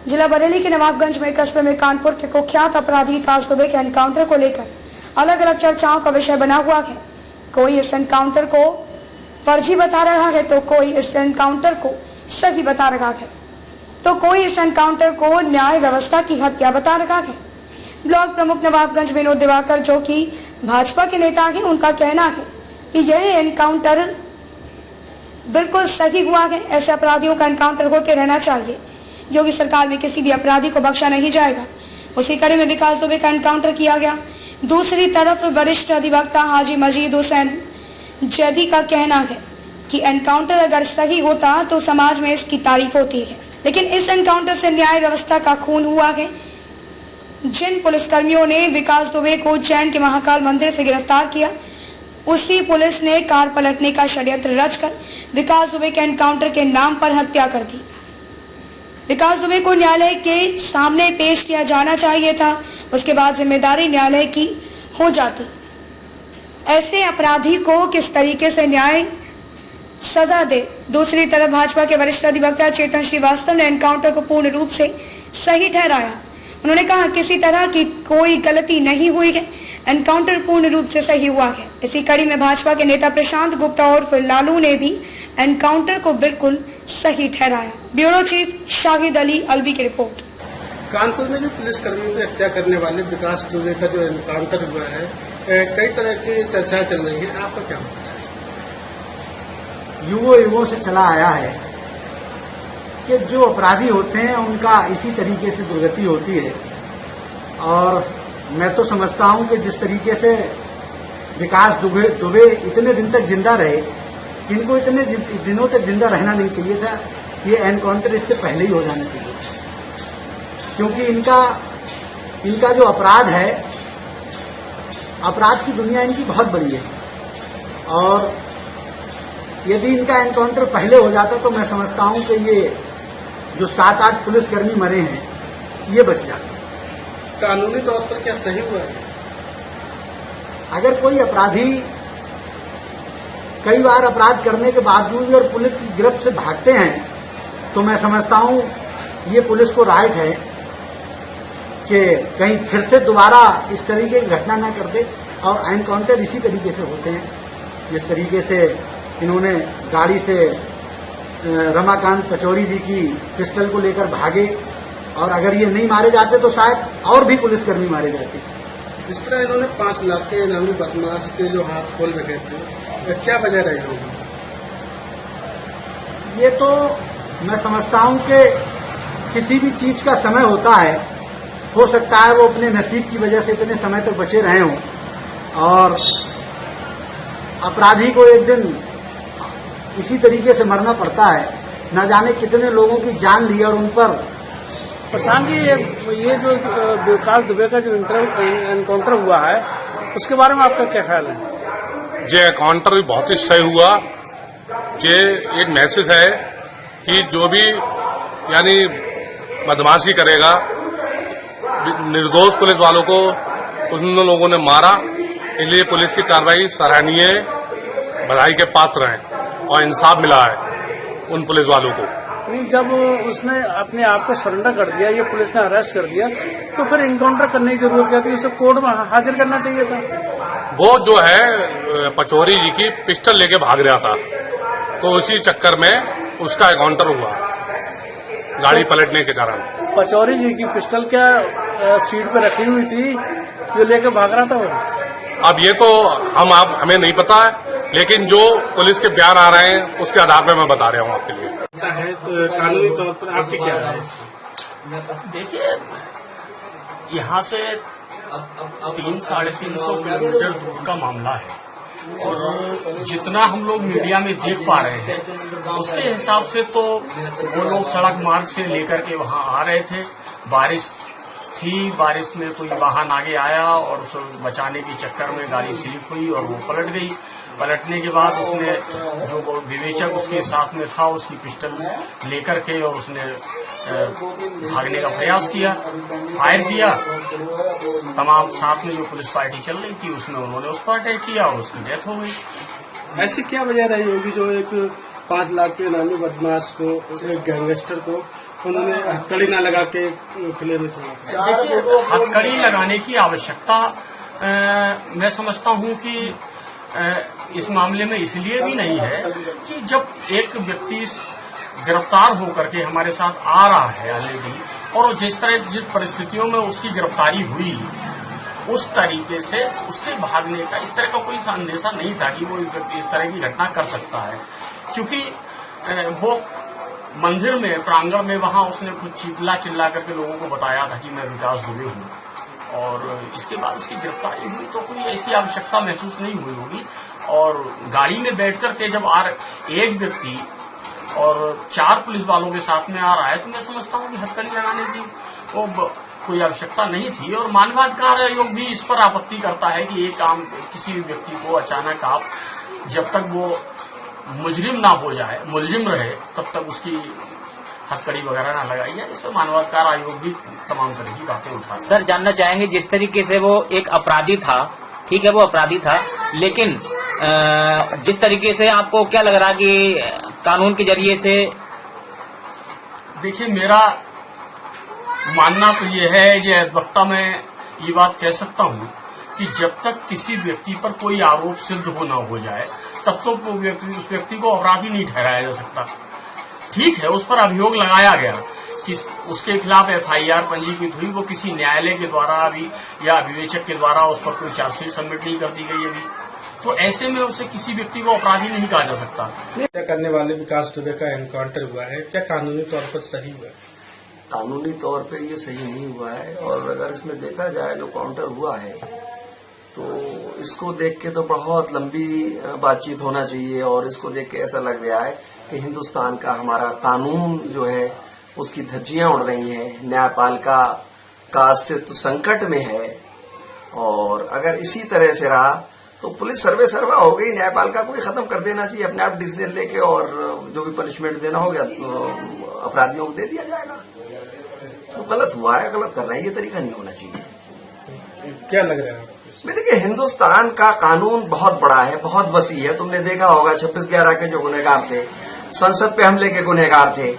जिला बरेली के नवाबगंज में कस्बे में कानपुर के कुख्यात अपराधी विकास दुबे के एनकाउंटर को लेकर अलग अलग चर्चाओं का विषय बना हुआ है। कोई इस एनकाउंटर को फर्जी बता रहा है तो कोई इस एनकाउंटर को सही बता रहा है तो कोई इस एनकाउंटर को न्याय व्यवस्था की हत्या बता रहा है। ब्लॉक प्रमुख नवाबगंज विनोद दिवाकर जो कि भाजपा के नेता हैं, उनका कहना है कि यह एनकाउंटर बिल्कुल सही हुआ है। ऐसे अपराधियों का एनकाउंटर होते रहना चाहिए। योगी सरकार में किसी भी अपराधी को बख्शा नहीं जाएगा। उसी कड़ी में विकास दुबे का एनकाउंटर किया गया। दूसरी तरफ वरिष्ठ अधिवक्ता हाजी मजीद हुसैन जैदी का कहना है कि एनकाउंटर अगर सही होता तो समाज में इसकी तारीफ होती है, लेकिन इस एनकाउंटर से न्याय व्यवस्था का खून हुआ है। जिन पुलिसकर्मियों ने विकास दुबे को जैन के महाकाल मंदिर से गिरफ्तार किया, उसी पुलिस ने कार पलटने का षड्यंत्र रचकर विकास दुबे के एनकाउंटर के नाम पर हत्या कर दी। विकास दुबे को न्यायालय के सामने पेश किया जाना चाहिए था, उसके बाद जिम्मेदारी न्यायालय की हो जाती। ऐसे अपराधी को किस तरीके से न्याय सजा दे। दूसरी तरफ भाजपा के वरिष्ठ अधिवक्ता चेतन श्रीवास्तव ने एनकाउंटर को पूर्ण रूप से सही ठहराया। उन्होंने कहा किसी तरह की कोई गलती नहीं हुई है, एनकाउंटर पूर्ण रूप से सही हुआ है। इसी कड़ी में भाजपा के नेता प्रशांत गुप्ता और फिर लालू ने भी एनकाउंटर को बिल्कुल सही ठहराया। ब्यूरो चीफ शाहिद अली अलवी की रिपोर्ट। कानपुर में जो पुलिस कर्मियों की हत्या करने वाले विकास दुबे का जो एनकाउंटर हुआ है, कई तरह की चर्चाएं चल रही है, आपका क्या मानना है? युगों से चला आया है कि जो अपराधी होते हैं उनका इसी तरीके से दुर्गति होती है। और मैं तो समझता हूं कि जिस तरीके से विकास दुबे इतने दिन तक जिंदा रहे, इनको इतने दिनों तक जिंदा रहना नहीं चाहिए था। ये एनकाउंटर इससे पहले ही हो जाना चाहिए, क्योंकि इनका जो अपराध है, अपराध की दुनिया इनकी बहुत बड़ी है। और यदि इनका एनकाउंटर पहले हो जाता तो मैं समझता हूं कि ये जो 7-8 पुलिसकर्मी मरे हैं, ये बच जाते। कानूनी तौर पर क्या सही हुआ है? अगर कोई अपराधी कई बार अपराध करने के बावजूद और पुलिस की गिरफ्त से भागते हैं, तो मैं समझता हूं ये पुलिस को राइट है कि कहीं फिर से दोबारा इस तरीके की घटना न कर दे। और एनकाउंटर इसी तरीके से होते हैं, जिस तरीके से इन्होंने गाड़ी से रमाकांत पचौरी जी की पिस्टल को लेकर भागे, और अगर ये नहीं मारे जाते तो शायद और भी पुलिसकर्मी मारे जाते। इस तरह इन्होंने 5 लाख के इनामी बदमाश के जो हाथ खोल रखे थे, क्या वजह रही होगी? ये तो मैं समझता हूं कि किसी भी चीज का समय होता है, हो सकता है वो अपने नसीब की वजह से इतने समय तक बचे रहे हों, और अपराधी को एक दिन इसी तरीके से मरना पड़ता है। न जाने कितने लोगों की जान ली और उन पर। प्रशांत जी, ये जो विकास दुबे का जो एनकाउंटर हुआ है, उसके बारे में आपका क्या ख्याल है? ये एनकाउंटर भी बहुत ही सही हुआ। ये एक मैसेज है कि जो भी यानी बदमाशी करेगा, निर्दोष पुलिस वालों को उन लोगों ने मारा, इसलिए पुलिस की कार्रवाई सराहनीय है, बधाई के पात्र हैं और इंसाफ मिला है उन पुलिस वालों को। नहीं, जब उसने अपने आप को सरेंडर कर दिया, ये पुलिस ने अरेस्ट कर दिया, तो फिर एनकाउंटर करने की जरूरत क्या थी? उसे कोर्ट में हाजिर करना चाहिए था। वो जो है पचौरी जी की पिस्टल लेके भाग रहा था, तो उसी चक्कर में उसका एनकाउंटर हुआ, गाड़ी पलटने के कारण। पचौरी जी की पिस्टल क्या सीट पे रखी हुई थी जो लेके भाग रहा था वो? अब ये तो हमें नहीं पता है, लेकिन जो पुलिस के बयान आ रहे हैं उसके आधार पर मैं बता रहा हूँ आपके लिए। है तो कानूनी तौर पर आपकी क्या राय है? देखिए, यहाँ से 300-350 किलोमीटर दूर का मामला है, और जितना हम लोग मीडिया में देख पा रहे हैं उसके हिसाब से तो वो लोग सड़क मार्ग से लेकर के वहाँ आ रहे थे। बारिश थी, बारिश में कोई वाहन आगे आया और उसे बचाने के चक्कर में गाड़ी स्लिप हुई और वो पलट गई। पलटने के बाद उसने जो विवेचक उसके साथ में था, उसकी पिस्टल लेकर के और उसने भागने का प्रयास किया, फायर किया। तमाम साथ में जो पुलिस पार्टी चल रही थी उसमें उन्होंने उस पर अटैक किया और उसकी डेथ हो गई। ऐसी क्या वजह रही होगी जो एक 5 लाख के इनामी बदमाश को, एक गैंगस्टर को उन्होंने हथकड़ी न लगा के खुले में छोड़ा? देखिए, हथकड़ी लगाने की आवश्यकता मैं समझता हूं कि इस मामले में इसलिए भी नहीं है कि जब एक व्यक्ति गिरफ्तार होकर के हमारे साथ आ रहा है ऑलरेडी, और जिस परिस्थितियों में उसकी गिरफ्तारी हुई उस तरीके से उसके भागने का इस तरह का कोई अंदेशा नहीं था कि वो इस तरह की घटना कर सकता है, क्योंकि वो मंदिर में प्रांगण में वहां उसने कुछ चिल्ला करके लोगों को बताया था कि मैं विकास दुबे हूं, और इसके बाद उसकी गिरफ्तारी हुई तो कोई ऐसी आवश्यकता महसूस नहीं हुई होगी। और गाड़ी में बैठ करके जब एक व्यक्ति और 4 पुलिस वालों के साथ में आ रहा है तो मैं समझता हूं कि हथकड़ी लगाने की कोई आवश्यकता नहीं थी। और मानवाधिकार आयोग भी इस पर आपत्ति करता है कि ये काम किसी भी व्यक्ति को अचानक आप जब तक वो मुजरिम ना हो जाए, मुलजिम रहे, तब तक उसकी हथकड़ी वगैरह ना लगाई है। इस पर मानवाधिकार आयोग भी तमाम तरह की बातें उठा। सर, जानना चाहेंगे, जिस तरीके से वो एक अपराधी था, ठीक है वो अपराधी था, लेकिन जिस तरीके से आपको क्या लग रहा कि कानून के जरिए से? देखिए, मेरा मानना तो ये है, ये वक्ता मैं ये बात कह सकता हूं कि जब तक किसी व्यक्ति पर कोई आरोप सिद्ध न हो जाए तब तो उस व्यक्ति को अपराधी नहीं ठहराया जा सकता। ठीक है, उस पर अभियोग लगाया गया कि उसके खिलाफ एफआईआर पंजीकृत हुई, वो किसी न्यायालय के द्वारा अभी या अभिवेचक के द्वारा उस पर कोई चार्जशीट सबमिट नहीं कर दी गई अभी, तो ऐसे में उसे किसी व्यक्ति को अपराधी नहीं कहा जा सकता। हत्या करने वाले विकास दुबे का एनकाउंटर हुआ है, क्या कानूनी तौर पर सही हुआ? कानूनी तौर पे ये सही नहीं हुआ है, और अगर इसमें देखा जाए जो काउंटर हुआ है तो इसको देख के तो बहुत लंबी बातचीत होना चाहिए, और इसको देख के ऐसा लग रहा है कि हिंदुस्तान का हमारा कानून जो है उसकी धज्जियां उड़ रही हैं, न्यायपालिका का अस्तित्व संकट में है। और अगर इसी तरह से रहा तो पुलिस सर्वे सर्वा हो गई, न्यायपालिका को ही खत्म कर देना चाहिए, अपने आप डिसीजन लेके, और जो भी पनिशमेंट देना होगा अपराधियों को दे दिया जाएगा। तो गलत हुआ है, गलत करना है, ये तरीका नहीं होना चाहिए। क्या लग रहा है? देखिए, हिंदुस्तान का कानून बहुत बड़ा है, बहुत वसी है। तुमने देखा होगा 26/11 के जो गुनहगार थे, संसद पे हमले के गुनहगार थे,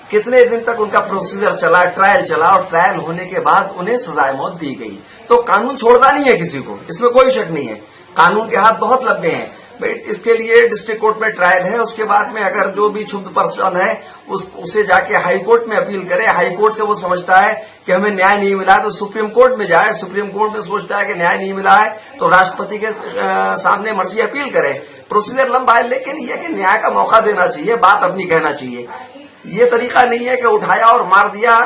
कितने दिन तक उनका प्रोसीजर चला, ट्रायल चला, और ट्रायल होने के बाद उन्हें सजाए मौत दी गई। तो कानून छोड़ता नहीं है किसी को, इसमें कोई शक नहीं है। कानून के हाथ बहुत लंबे हैं। इसके लिए डिस्ट्रिक्ट कोर्ट में ट्रायल है, उसके बाद में अगर जो भी क्षुब्ध पर्सन है उसे जाके हाई कोर्ट में अपील करे, हाई कोर्ट से वो समझता है कि हमें न्याय नहीं मिला तो सुप्रीम कोर्ट में जाए, सुप्रीम कोर्ट में सोचता है कि न्याय नहीं मिला है तो राष्ट्रपति के सामने मर्जी अपील करे। प्रोसीजर लंबा है, लेकिन यह कि न्याय का मौका देना चाहिए, बात अपनी कहना चाहिए। ये तरीका नहीं है कि उठाया और मार दिया,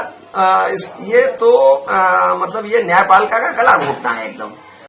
ये तो मतलब ये न्यायपालिका का गला घोटना है एकदम।